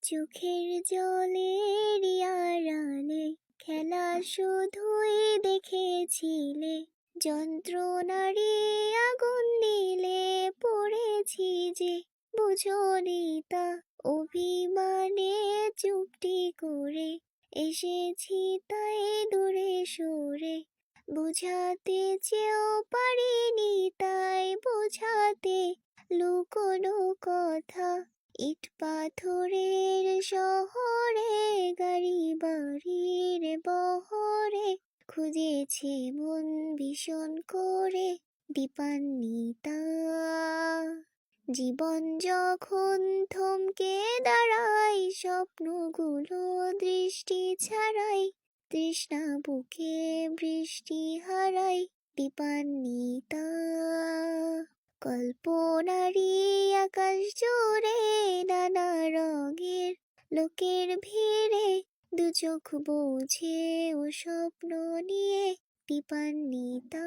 চোখের জলের আড়ালে খেলা শুধুই দেখেছিলে, যন্ত্রণারে আগুন দিলে পড়েছি যে, বুঝনি তা অভিমানে চুপটি করে এসেছি তাই দূরে সরে। বুঝাতে চেয়েও পারিনি তাই বোঝাতে লুকোনো কথা। ইট পাথরের শহরে গাড়ি বাড়ির বহরে খুঁজেছে মন ভীষণ করে দীপান্বিতা। জীবন যখন থমকে দাঁড়ায় স্বপ্নগুলো দৃষ্টি ছাড়াই, তৃষ্ণা বুকে বৃষ্টি হারাই দীপান্বিতা। কল্পনারি আকাশ জুড়ে নানা রঙের লোকের ভিড়ে, দু চোখ বোঝে ও স্বপ্ন নিয়ে দীপান্বিতা।